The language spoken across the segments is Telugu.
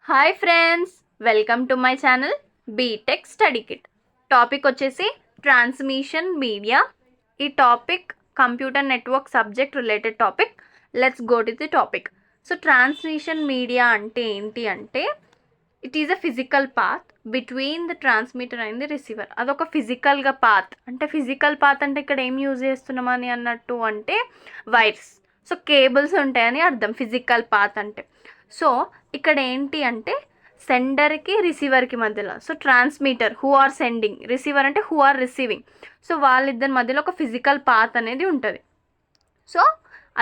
Hi friends, welcome to my channel BTech study kit. Topic వచ్చేసి ట్రాన్స్మిషన్ మీడియా. ఈ topic computer network subject related topic. Let's go to the topic. So transmission media అంటే ఏంటి అంటే it is a physical path between the transmitter and the receiver. అదొక ఫిజికల్గా పాత్. అంటే ఫిజికల్ పాత్ అంటే ఇక్కడ ఏం యూజ్ చేస్తున్నామని అన్నట్టు అంటే వైర్స్. సో కేబుల్స్ ఉంటాయని అర్థం ఫిజికల్ పాత్ అంటే. సో ఇక్కడ ఏంటి అంటే సెండర్కి రిసీవర్కి మధ్యలో, so transmitter who are sending, receiver అంటే హూ ఆర్ రిసీవింగ్, సో వాళ్ళిద్దరి మధ్యలో ఒక ఫిజికల్ పాత్ అనేది ఉంటుంది. సో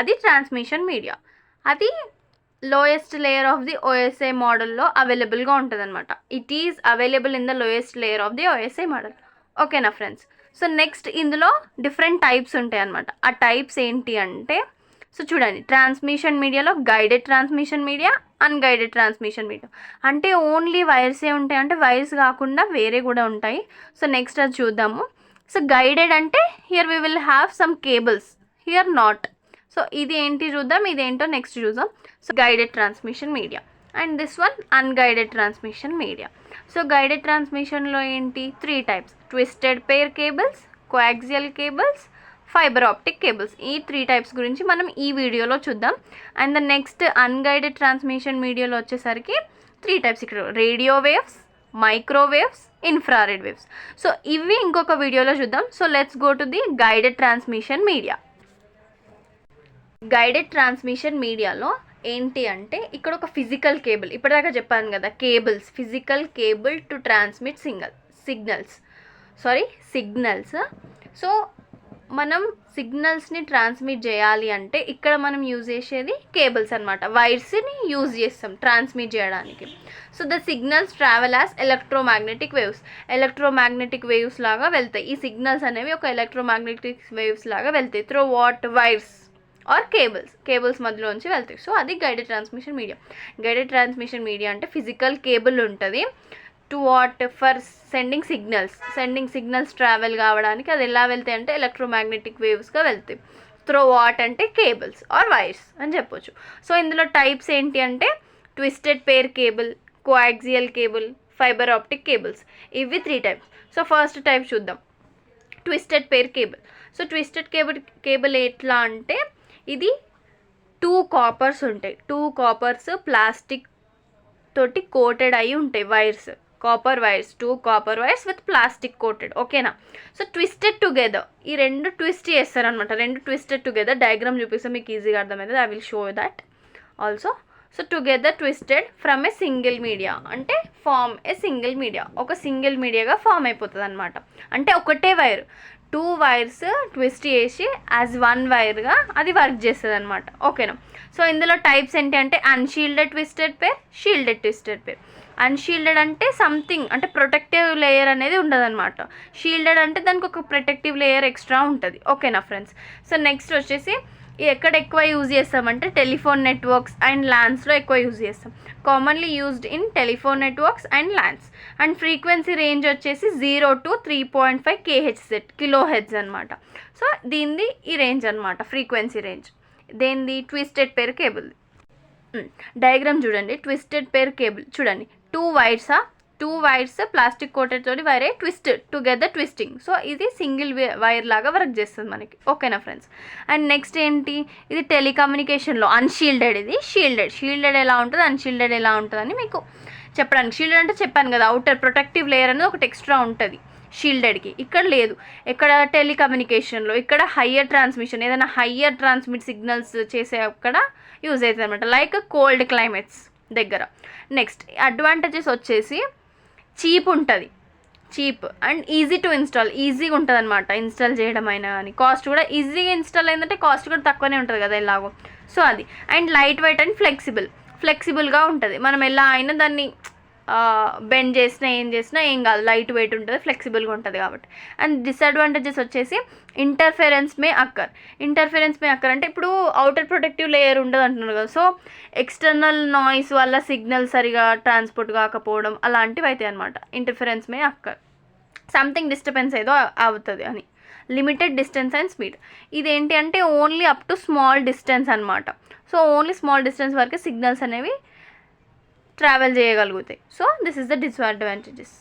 అది ట్రాన్స్మిషన్ మీడియా. అది lowest layer of the OSI మోడల్లో అవైలబుల్గా ఉంటుంది అనమాట. It is available in the lowest layer of the OSI model. ఓకేనా ఫ్రెండ్స్? సో నెక్స్ట్ ఇందులో డిఫరెంట్ టైప్స్ ఉంటాయి అనమాట. ఆ టైప్స్ ఏంటి అంటే, సో చూడండి, ట్రాన్స్మిషన్ మీడియాలో guided transmission media, unguided transmission media. అంటే ఓన్లీ వైర్సే ఉంటాయి అంటే వైర్స్ కాకుండా వేరే కూడా ఉంటాయి. సో నెక్స్ట్ అది చూద్దాము. సో గైడెడ్ అంటే here we will have some cables, here not. So ఇది ఏంటి చూద్దాం, ఇదేంటో నెక్స్ట్ చూద్దాం. So guided transmission media and this one unguided transmission media. So guided ట్రాన్స్మిషన్లో ఏంటి, 3 types: twisted pair cables, coaxial cables, fibre optic cables. ఈ 3 టైప్స్ గురించి మనం ఈ వీడియోలో చూద్దాం. And the next unguided transmission మీడియాలో వచ్చేసరికి 3 టైప్స్, ఇక్కడ radio waves, microwaves, infrared waves. So ఇవి ఇంకొక వీడియోలో చూద్దాం. So let's go to the guided transmission media. Guided transmission మీడియాలో ఏంటి అంటే ఇక్కడ ఒక ఫిజికల్ కేబుల్, ఇప్పటిదాకా చెప్పాను కదా cables, physical cable to transmit signals. So మనం సిగ్నల్స్ని ట్రాన్స్మిట్ చేయాలి అంటే ఇక్కడ మనం యూజ్ చేసేది కేబుల్స్ అనమాట. వైర్స్ని యూజ్ చేస్తాం ట్రాన్స్మిట్ చేయడానికి. So the signals travel as electromagnetic waves లాగా వెళ్తాయి. ఈ సిగ్నల్స్ అనేవి ఒక ఎలక్ట్రోమాగ్నెటిక్ వేవ్స్ లాగా వెళ్తాయి through what wires or cables మధ్యలోంచి వెళ్తాయి. సో అది guided transmission media. Guided transmission media అంటే ఫిజికల్ కేబుల్ ఉంటుంది to what, for sending signals travel కావడానికి. అది ఎలా వెళ్తాయి అంటే ఎలక్ట్రోమాగ్నెటిక్ వేవ్స్గా వెళ్తాయి. త్రూ వాట్ అంటే కేబుల్స్ ఆర్ వైర్స్ అని చెప్పొచ్చు. సో ఇందులో టైప్స్ ఏంటి అంటే twisted pair cable, coaxial cable, fibre optic cables. ఇవి 3 టైప్స్. సో ఫస్ట్ టైప్ చూద్దాం, twisted pair cable. So twisted cable ఎట్లా అంటే ఇది 2 కాపర్స్ ఉంటాయి. 2 కాపర్స్ ప్లాస్టిక్ తోటి కోటెడ్ అయి ఉంటాయి wires, copper wires, 2 copper wires with plastic coated. ఓకేనా? సో ట్విస్టెడ్ టుగెదర్, ఈ 2 ట్విస్ట్ చేస్తారనమాట. 2 ట్విస్టెడ్ టుగెదర్. డయాగ్రామ్ చూపిస్తే మీకు ఈజీగా అర్థమవుతుంది. I will show that also. So together twisted from a single media అంటే ఫార్మ్ ఏ సింగిల్ మీడియా, ఒక సింగిల్ మీడియాగా ఫామ్ అయిపోతుంది అనమాట. అంటే ఒకటే వైర్ 2 వైర్స్ ట్విస్ట్ చేసి యాజ్ 1 వైర్గా అది వర్క్ చేస్తుంది అనమాట. ఓకేనా? సో ఇందులో టైప్స్ ఏంటి అంటే అన్షీల్డెడ్ ట్విస్టెడ్ పేర్, షీల్డెడ్ ట్విస్టెడ్ పేర్. అన్షీల్డెడ్ అంటే సంథింగ్ అంటే ప్రొటెక్టివ్ లేయర్ అనేది ఉండదు అనమాట. షీల్డెడ్ అంటే దానికి ఒక ప్రొటెక్టివ్ లేయర్ ఎక్స్ట్రా ఉంటుంది. ఓకేనా ఫ్రెండ్స్? సో నెక్స్ట్ వచ్చేసి ఎక్కడ ఎక్కువ యూజ్ చేస్తామంటే టెలిఫోన్ నెట్వర్క్స్ అండ్ ల్యాన్స్లో ఎక్కువ యూజ్ చేస్తాం. Commonly used in telephone networks and lance. And frequency range వచ్చేసి 0 to 3.5 కిలోహెర్ట్జ్ అనమాట. సో దీనిది ఈ రేంజ్ అనమాట, ఫ్రీక్వెన్సీ రేంజ్. దేనిది? Twisted pair cable. డయాగ్రామ్ చూడండి, ట్విస్టెడ్ పెయిర్ కేబుల్ చూడండి, 2 వైర్స్ ప్లాస్టిక్ కోటెడ్ తోటి వైరే ట్విస్ట్ టుగెదర్ ట్విస్టింగ్. సో ఇది సింగిల్ వైర్ లాగా వర్క్ చేస్తుంది మనకి. ఓకేనా ఫ్రెండ్స్? అండ్ నెక్స్ట్ ఏంటి, ఇది టెలికమ్యూనికేషన్లో అన్షీల్డెడ్, ఇది షీల్డెడ్ ఎలా ఉంటుంది, అన్షీల్డెడ్ ఎలా ఉంటుంది అని మీకు చెప్పడానికి. షీల్డెడ్ అంటే చెప్పాను కదా, అవుటర్ ప్రొటెక్టివ్ లేయర్ అనేది ఒకటి ఎక్స్ట్రా ఉంటుంది షీల్డెడ్కి. ఇక్కడ లేదు. ఇక్కడ టెలికమ్యూనికేషన్లో ఇక్కడ హయ్యర్ ట్రాన్స్మిషన్, ఏదైనా హయ్యర్ ట్రాన్స్మిట్ సిగ్నల్స్ చేసే అక్కడ యూజ్ అవుతుంది అనమాట, లైక్ కోల్డ్ క్లైమేట్స్ దగ్గర. నెక్స్ట్ అడ్వాంటేజెస్ వచ్చేసి చీప్ ఉంటుంది, cheap and easy to install, ఈజీగా ఉంటుంది అనమాట ఇన్స్టాల్ చేయడం అయినా కానీ. కాస్ట్ కూడా ఈజీగా ఇన్స్టాల్ అయిందంటే కాస్ట్ కూడా తక్కువనే ఉంటుంది కదా ఎలాగో. సో అది. అండ్ లైట్ వెయిట్ అండ్ ఫ్లెక్సిబుల్గా ఉంటుంది. మనం ఎలా అయినా దాన్ని బెండ్ చేసినా ఏం కాదు, లైట్ వెయిట్ ఉంటుంది, ఫ్లెక్సిబుల్గా ఉంటుంది కాబట్టి. అండ్ డిసడ్వాంటేజెస్ వచ్చేసి ఇంటర్ఫెరెన్స్ మే అక్కర్ అంటే ఇప్పుడు అవుటర్ ప్రొటెక్టివ్ లేయర్ ఉండదు అంటున్నారు కదా. సో ఎక్స్టర్నల్ నాయిస్ వల్ల సిగ్నల్ సరిగా ట్రాన్స్పోర్ట్ కాకపోవడం అలాంటివి అవుతాయి అనమాట. Interference may occur, something disturbance ఏదో అవుతుంది అని. లిమిటెడ్ డిస్టెన్స్ అండ్ స్పీడ్, ఇదేంటి అంటే only up to small distance అనమాట. సో ఓన్లీ స్మాల్ డిస్టెన్స్ వరకే సిగ్నల్స్ అనేవి ట్రావెల్ చేయగలుగుతాయి. So this is the disadvantages.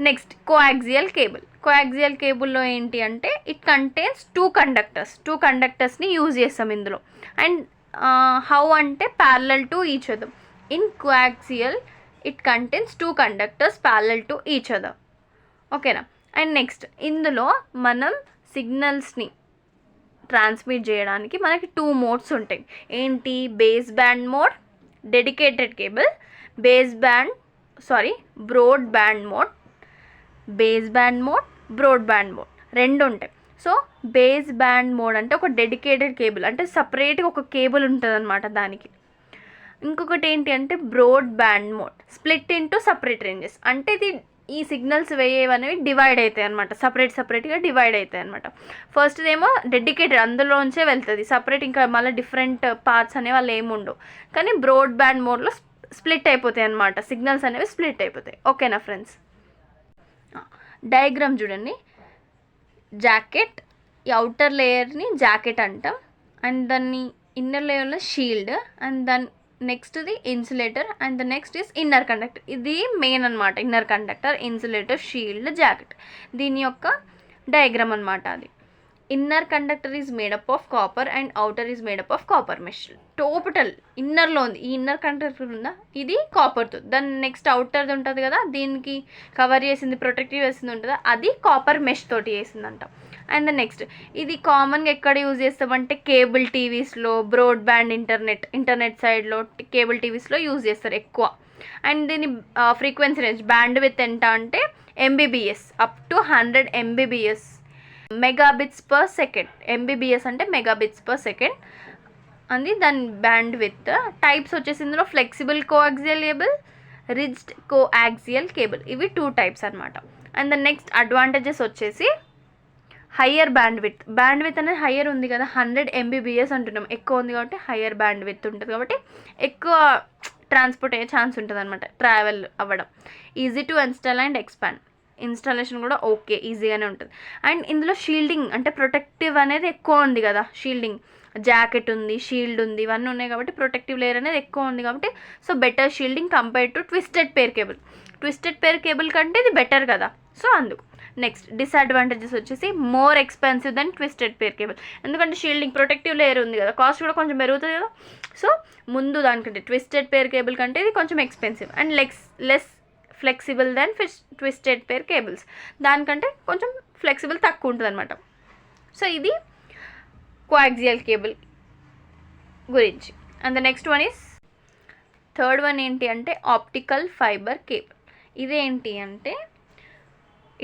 Next coaxial cable. Coaxial కేబుల్లో ఏంటి అంటే ఇట్ కంటైన్స్ టూ కండక్టర్స్ని యూజ్ చేస్తాం ఇందులో. అండ్ హౌ అంటే parallel to each other. In coaxial it contains two conductors parallel to each other. ఓకేనా. అండ్ నెక్స్ట్ ఇందులో మనం సిగ్నల్స్ని ట్రాన్స్మిట్ చేయడానికి మనకి 2 మోడ్స్ ఉంటాయి. ఏంటి? Base band mode, dedicated cable, broad band mode, base band mode, broad band mode 2 ఉంటాయి. సో బేస్ బ్యాండ్ మోడ్ అంటే ఒక డెడికేటెడ్ కేబుల్, అంటే సపరేట్గా ఒక కేబుల్ ఉంటుంది అనమాట దానికి. ఇంకొకటి ఏంటి అంటే broad band mode, split into separate ranges. అంటే ఇది ఈ సిగ్నల్స్ వేయేవనేవి డివైడ్ అవుతాయి అనమాట, సపరేట్గా డివైడ్ అవుతాయి అనమాట. ఫస్ట్ది ఏమో డెడికేటెడ్, అందులోంచే వెళ్తుంది సపరేట్, ఇంకా మళ్ళీ డిఫరెంట్ పార్ట్స్ అనేవి వాళ్ళు ఏమి ఉండవు. కానీ బ్రోడ్ బ్యాండ్ మోడ్లో స్ప్లిట్ అయిపోతాయి అనమాట, సిగ్నల్స్ అనేవి స్ప్లిట్ అయిపోతాయి. ఓకేనా ఫ్రెండ్స్. డయాగ్రామ్ చూడండి. జాకెట్, ఈ అవుటర్ లేయర్ని జాకెట్ అంటాం, అండ్ దాన్ని ఇన్నర్ లేయర్లో షీల్డ్, అండ్ దాని నెక్స్ట్ది insulator, and the next is inner conductor. ఇది మెయిన్ అనమాట, inner conductor, insulator, shield, jacket. దీని యొక్క డయాగ్రామ్ అనమాట అది. Inner conductor is made up of copper and outer is made up of copper mesh. Total ఇన్నర్లో ఉంది, ఈ ఇన్నర్ కండక్టర్ ఉందా ఇది కాపర్తో. దాని నెక్స్ట్ అవుటర్ది ఉంటుంది కదా, దీనికి కవర్ చేసింది ప్రొటెక్టివ్ చేసింది ఉంటుందా, అది కాపర్ మెష్ తోటి చేసిందంట. అండ్ నెక్స్ట్ ఇది కామన్గా ఎక్కడ యూజ్ చేస్తామంటే కేబుల్ టీవీస్లో, బ్రాడ్ బ్యాండ్ ఇంటర్నెట్ సైడ్లో కేబుల్ టీవీస్లో యూజ్ చేస్తారు ఎక్కువ. అండ్ దీని ఫ్రీక్వెన్సీ రేంజ్ బ్యాండ్ విత్ ఎంత అంటే Mbps, up to 100 MBBS, megabits per second. Mbps అంటే మెగాబిట్స్ పర్ సెకండ్ అని దాని బ్యాండ్ విత్. టైప్స్ వచ్చేసి ఇందులో flexible coaxial cable, rigid coaxial cable, ఇవి 2 టైప్స్ అనమాట. అండ్ ద నెక్స్ట్ అడ్వాంటేజెస్ వచ్చేసి హయ్యర్ బ్యాండ్ విత్ అనేది హయ్యర్ ఉంది కదా, 100 MBBS అంటున్నాం, ఎక్కువ ఉంది కాబట్టి హయ్యర్ బ్యాండ్ విత్ ఉంటుంది కాబట్టి ఎక్కువ ట్రాన్స్పోర్ట్ అయ్యే ఛాన్స్ ఉంటుంది అనమాట, ట్రావెల్ అవ్వడం. Easy to install and expand, installation కూడా ఓకే ఈజీగానే ఉంటుంది. అండ్ ఇందులో షీల్డింగ్ అంటే ప్రొటెక్టివ్ అనేది ఎక్కువ ఉంది కదా, షీల్డింగ్, జాకెట్ ఉంది, షీల్డ్ ఉంది, ఇవన్నీ ఉన్నాయి కాబట్టి ప్రొటెక్టివ్ లేయర్ అనేది ఎక్కువ ఉంది కాబట్టి so better shielding compare to twisted pair cable కంటే ఇది బెటర్ కదా, సో అందుకు. నెక్స్ట్ డిసడ్వాంటేజెస్ వచ్చేసి మోర్ ఎక్స్పెన్సివ్ దెన్ ట్విస్టెడ్ పేర్ కేబుల్. ఎందుకంటే షీల్డింగ్ ప్రొటెక్టివ్ లేయర్ ఉంది కదా, కాస్ట్ కూడా కొంచెం పెరుగుతుంది కదా. సో ముందు దానికంటే ట్విస్టెడ్ పేర్ కేబుల్ కంటే ఇది కొంచెం expensive. And less flexible than twisted pair cables, దానికంటే కొంచెం ఫ్లెక్సిబుల్ తక్కువ ఉంటుంది అనమాట. సో ఇది కోయాక్సియల్ కేబుల్ గురించి. And the next one is third one ఏంటి అంటే ఆప్టికల్ ఫైబర్ కేబుల్. ఇదేంటి అంటే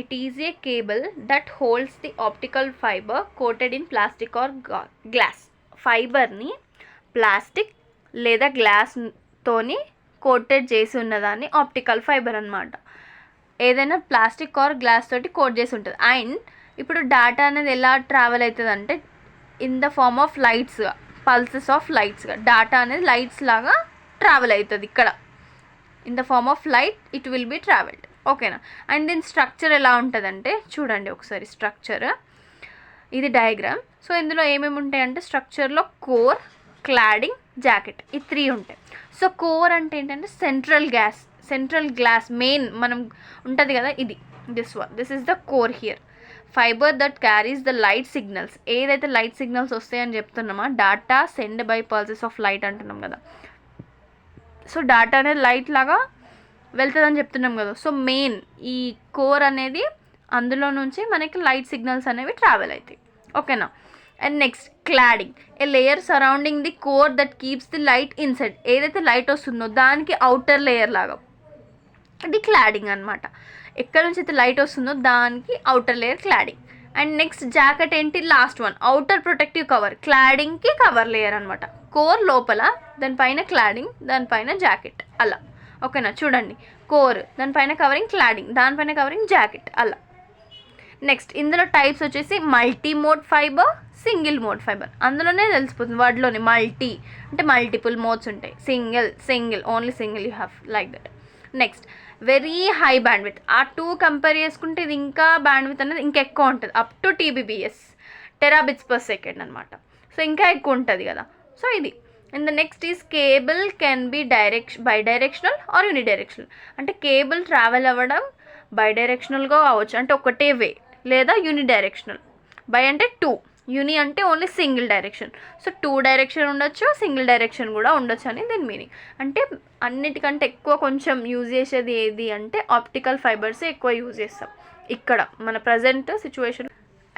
it is a cable that holds the optical fibre coated in plastic or glass. ఫైబర్ని ప్లాస్టిక్ లేదా గ్లాస్తోని కోటెడ్ చేసి ఉన్నదాన్ని ఆప్టికల్ ఫైబర్ అనమాట. ఏదైనా ప్లాస్టిక్ ఆర్ గ్లాస్ తోటి కోట్ చేసి ఉంటుంది. అండ్ ఇప్పుడు డేటా అనేది ఎలా ట్రావెల్ అవుతుంది అంటే ఇన్ ద ఫార్మ్ ఆఫ్ లైట్స్గా, పల్సెస్ ఆఫ్ లైట్స్గా డేటా అనేది లైట్స్ లాగా ట్రావెల్ అవుతుంది. ఇక్కడ in the form of light it will be travelled. ఓకేనా. అండ్ దీని స్ట్రక్చర్ ఎలా ఉంటుందంటే చూడండి ఒకసారి స్ట్రక్చర్, ఇది డయాగ్రామ్. సో ఇందులో ఏమేమి ఉంటాయంటే స్ట్రక్చర్లో కోర్, క్లాడింగ్, జాకెట్, ఈ 3 ఉంటాయి. సో కోర్ అంటే ఏంటంటే సెంట్రల్ గ్లాస్ మెయిన్ మనం ఉంటుంది కదా, ఇది this is the core here. Fibre that carries the light signals, ఏదైతే లైట్ సిగ్నల్స్ వస్తాయని చెప్తున్నామా, data send by pulses of light అంటున్నాం కదా. సో డాటా అనేది లైట్ లాగా వెళ్తుందని చెప్తున్నాం కదా. సో మెయిన్ ఈ కోర్ అనేది అందులో నుంచి మనకి లైట్ సిగ్నల్స్ అనేవి ట్రావెల్ అవుతాయి. ఓకేనా. And next cladding, A layer surrounding the core that keeps the light inside. ఏదైతే లైట్ వస్తుందో దానికి అవుటర్ లేయర్ లాగా ఇది క్లాడింగ్ అనమాట. ఎక్కడ నుంచి అయితే లైట్ వస్తుందో దానికి outer layer cladding. And next jacket ఏంటి, last one, outer protective cover, క్లాడింగ్కి కవర్ లేయర్ అనమాట. కోర్ లోపల, దానిపైన క్లాడింగ్, దానిపైన జాకెట్, అలా. ఓకేనా. చూడండి కోర్, దానిపైన కవరింగ్ క్లాడింగ్, దానిపైన కవరింగ్ జాకెట్, అలా. నెక్స్ట్ ఇందులో టైప్స్ వచ్చేసి multi mode fibre, single mode fibre. అందులోనే తెలిసిపోతుంది వర్డ్లోనే, మల్టీ అంటే మల్టిపుల్ మోడ్స్ ఉంటాయి, single only single you have like that. Next very high bandwidth, ఆ 2 కంపేర్ చేసుకుంటే ఇది ఇంకా బ్యాండ్విత్ అనేది ఇంకా ఎక్కువ ఉంటుంది, up to TBPS, terabits per second అనమాట. సో ఇంకా ఎక్కువ ఉంటుంది కదా. సో ఇది and the next is cable can be bidirectional or unidirectional. అంటే కేబుల్ ట్రావెల్ అవ్వడం బైడైరెక్షనల్గా కావచ్చు, అంటే ఒకటే వే, లేదా యూనిడైరెక్షనల్. బై అంటే టూ, యూని అంటే only single direction. So 2 direction ఉండొచ్చు, సింగిల్ డైరెక్షన్ కూడా ఉండొచ్చు అని దీని మీనింగ్. అంటే అన్నిటికంటే ఎక్కువ కొంచెం యూజ్ చేసేది ఏది అంటే ఆప్టికల్ ఫైబర్స్ ఎక్కువ యూజ్ చేస్తాం ఇక్కడ మన present situation.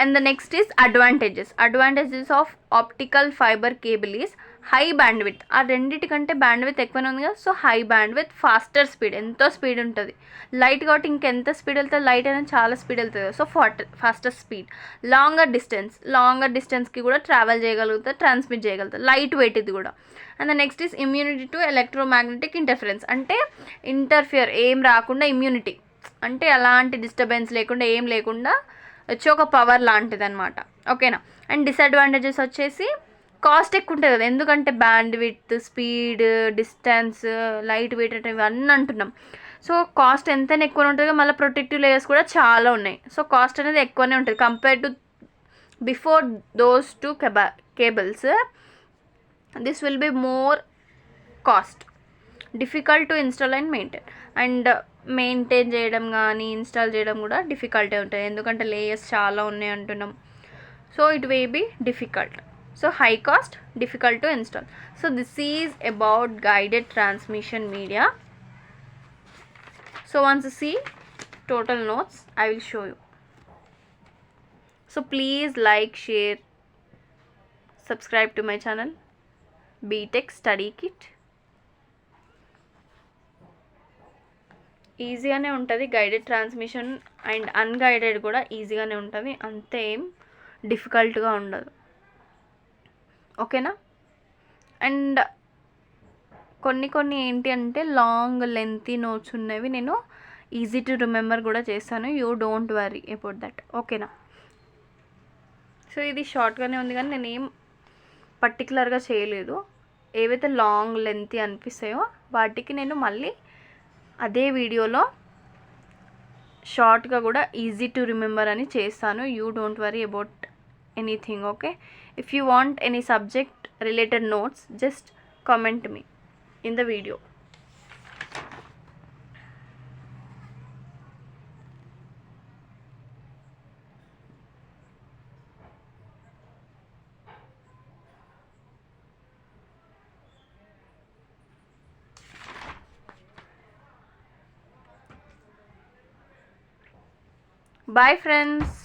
And the next is advantages of optical fibre cable is high bandwidth. ఆ రెండింటికంటే బ్యాండ్విత్ ఎక్కువనే ఉంది కదా, so high bandwidth, faster speed, ఎంతో స్పీడ్ ఉంటుంది. లైట్ కాబట్టి ఇంకెంత స్పీడ్ వెళ్తుంది, లైట్ అనేది చాలా స్పీడ్ వెళ్తుంది, సో ఫాస్టర్ స్పీడ్. లాంగర్ డిస్టెన్స్కి కూడా ట్రావెల్ చేయగలుగుతుంది, ట్రాన్స్మిట్ చేయగలుగుతుంది. లైట్ వెయిట్ ఇది కూడా. And the next is immunity to electromagnetic interference. అంటే ఏం రాకుండా ఇమ్యూనిటీ, అంటే అలాంటి డిస్టర్బెన్స్ లేకుండా ఏం లేకుండా వచ్చి ఒక పవర్ లాంటిది అనమాట. ఓకేనా. అండ్ డిసడ్వాంటేజెస్ వచ్చేసి కాస్ట్ ఎక్కువ ఉంటుంది కదా, ఎందుకంటే band width, speed, distance, light weight అంటే ఇవన్నీ అంటున్నాం. సో కాస్ట్ ఎంతైనా ఎక్కువనే ఉంటుంది, మళ్ళీ ప్రొటెక్టివ్ లేయర్స్ కూడా చాలా ఉన్నాయి. సో కాస్ట్ అనేది ఎక్కువనే ఉంటుంది compare to before those two cables. This will be more cost, difficult to install and maintain చేయడం కానీ ఇన్స్టాల్ చేయడం కూడా డిఫికల్టే ఉంటుంది, ఎందుకంటే లేయర్స్ చాలా ఉన్నాయి అంటున్నాం. So it may be difficult. So high cost, difficult to install. So this is about guided transmission media. So once you see total notes, I will show you. So please like, share, subscribe to my channel, BTech Study Kit. ఈజీగానే ఉంటుంది గైడెడ్ ట్రాన్స్మిషన్, అండ్ అన్గైడెడ్ కూడా ఈజీగానే ఉంటుంది, అంతేం డిఫికల్ట్గా ఉండదు. ఓకేనా. అండ్ కొన్ని ఏంటి అంటే లాంగ్ లెంతీ నోట్స్ ఉన్నవి నేను ఈజీ టు రిమెంబర్ కూడా చేస్తాను, you don't worry about that. ఓకేనా. సో ఇది షార్ట్గానే ఉంది కానీ నేను ఏం పర్టికులర్గా చేయలేదు, ఏవైతే లాంగ్ లెంతీ అనిపిస్తాయో వాటికి నేను మళ్ళీ అదే వీడియోలో షార్ట్గా కూడా ఈజీ టు రిమెంబర్ అని చేస్తాను, you don't worry about anything. Okay, if you want any subject related notes, just comment me in the video. Bye friends.